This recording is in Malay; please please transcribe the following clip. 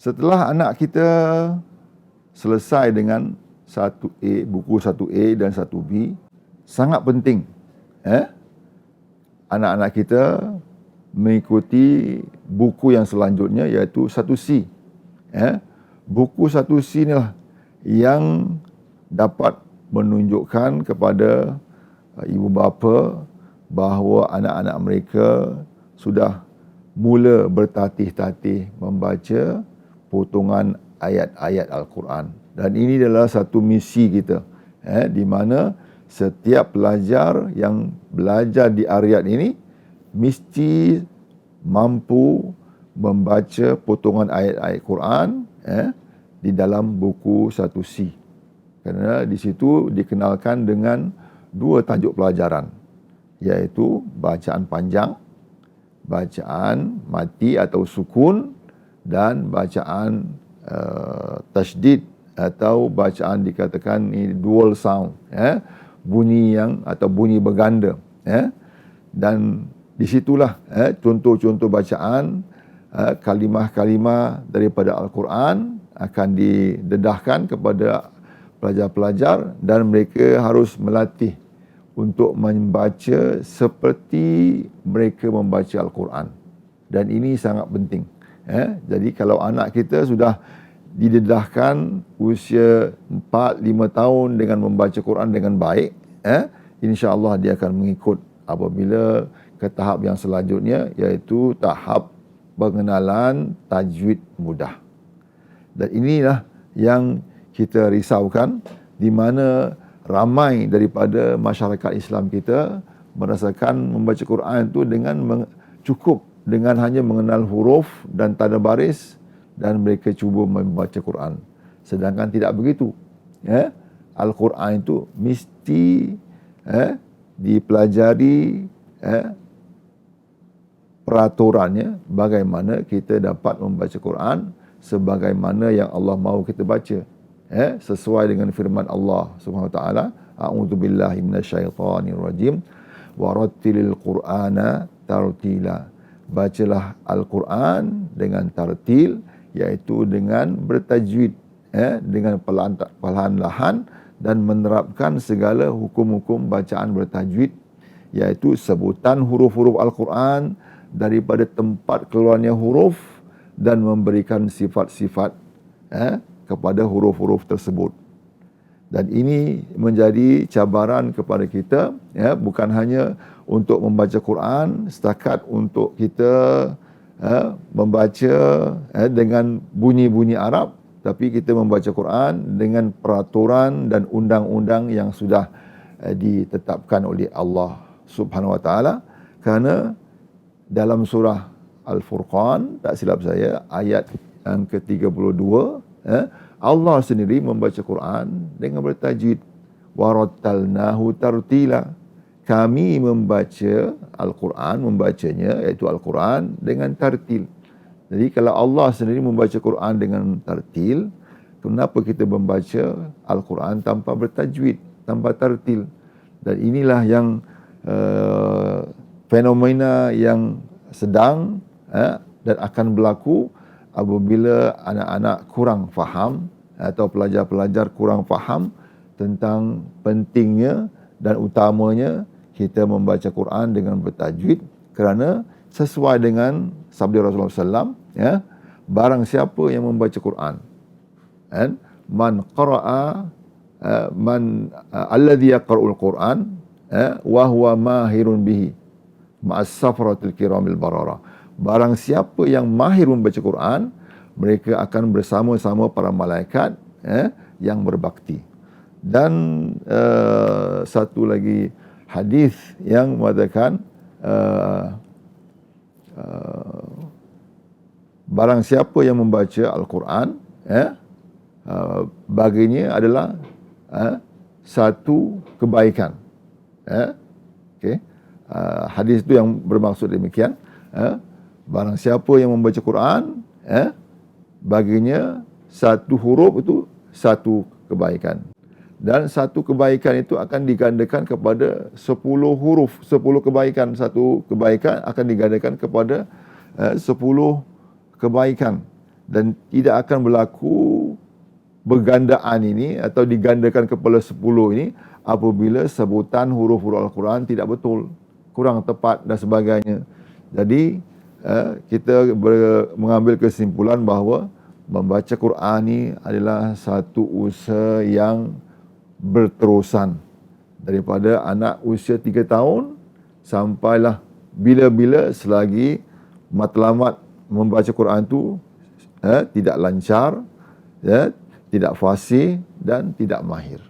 Setelah anak kita selesai dengan 1A, buku 1A dan 1B, sangat penting anak-anak kita mengikuti buku yang selanjutnya, iaitu 1C. Buku 1C inilah yang dapat menunjukkan kepada ibu bapa bahawa anak-anak mereka sudah mula bertatih-tatih membaca potongan ayat-ayat Al-Quran. Dan ini adalah satu misi kita, di mana setiap pelajar yang belajar di Ariyat ini mesti mampu membaca potongan ayat-ayat Quran di dalam buku 1C. Kerana di situ dikenalkan dengan 2 tajuk pelajaran, iaitu bacaan panjang, bacaan mati atau sukun, dan bacaan tasydid atau bacaan dikatakan dual sound, bunyi yang atau bunyi berganda. Dan disitulah contoh-contoh bacaan kalimah-kalimah daripada Al-Quran akan didedahkan kepada pelajar-pelajar, dan mereka harus melatih untuk membaca seperti mereka membaca Al-Quran. Dan ini sangat penting. Jadi kalau anak kita sudah didedahkan usia 4-5 tahun dengan membaca Quran dengan baik, insya-Allah dia akan mengikut apabila ke tahap yang selanjutnya, iaitu tahap pengenalan tajwid mudah. Dan inilah yang kita risaukan, di mana ramai daripada masyarakat Islam kita merasakan membaca Quran itu dengan cukup dengan hanya mengenal huruf dan tanda baris, dan mereka cuba membaca Quran. Sedangkan tidak begitu. Al-Quran itu mesti dipelajari peraturannya, bagaimana kita dapat membaca Quran sebagaimana yang Allah mahu kita baca, sesuai dengan firman Allah Subhanahu wa taala, a'udzubillahi minasyaitonir rajim wa rattilil qur'ana tartila. Bacalah Al-Quran dengan tartil, iaitu dengan bertajwid, dengan perlahan-lahan, dan menerapkan segala hukum-hukum bacaan bertajwid, iaitu sebutan huruf-huruf Al-Quran daripada tempat keluarnya huruf, dan memberikan sifat-sifat kepada huruf-huruf tersebut. Dan ini menjadi cabaran kepada kita, bukan hanya untuk membaca Quran setakat untuk kita membaca dengan bunyi-bunyi Arab, tapi kita membaca Quran dengan peraturan dan undang-undang yang sudah ditetapkan oleh Allah Subhanahu wa taala. Kerana dalam surah Al-Furqan, tak silap saya, ayat yang ke-32, Allah sendiri membaca Quran dengan bertajwid, warattalnahu tartila. Kami membaca Al-Quran, membacanya iaitu Al-Quran dengan tartil. Jadi kalau Allah sendiri membaca Quran dengan tartil, kenapa kita membaca Al-Quran tanpa bertajwid, tanpa tartil? Dan inilah yang fenomena yang sedang dan akan berlaku apabila anak-anak kurang faham atau pelajar-pelajar kurang faham tentang pentingnya dan utamanya kita membaca Quran dengan bertajwid, kerana sesuai dengan sabda Rasulullah SAW, barang siapa yang membaca Quran, man qara'a alladhi yaqra'ul Quran wa huwa mahirun bihi ma'as safratil kiramil barara. Barang siapa yang mahir membaca Quran, mereka akan bersama-sama para malaikat yang berbakti. Dan satu lagi hadis yang mengatakan barang siapa yang membaca Al-Quran, baginya adalah satu kebaikan. Hadis itu yang bermaksud demikian. Barang siapa yang membaca Quran, baginya satu huruf itu satu kebaikan. Dan satu kebaikan itu akan digandakan kepada 10 huruf, 10 kebaikan. Satu kebaikan akan digandakan kepada 10 kebaikan. dan tidak akan berlaku bergandaan ini atau digandakan kepala 10 ini apabila sebutan huruf-huruf Al-Quran tidak betul, kurang tepat dan sebagainya. Jadi kita mengambil kesimpulan bahawa membaca Quran ini adalah satu usaha yang berterusan daripada anak usia 3 tahun sampailah bila-bila selagi matlamat membaca Quran itu tidak lancar, tidak fasih dan tidak mahir.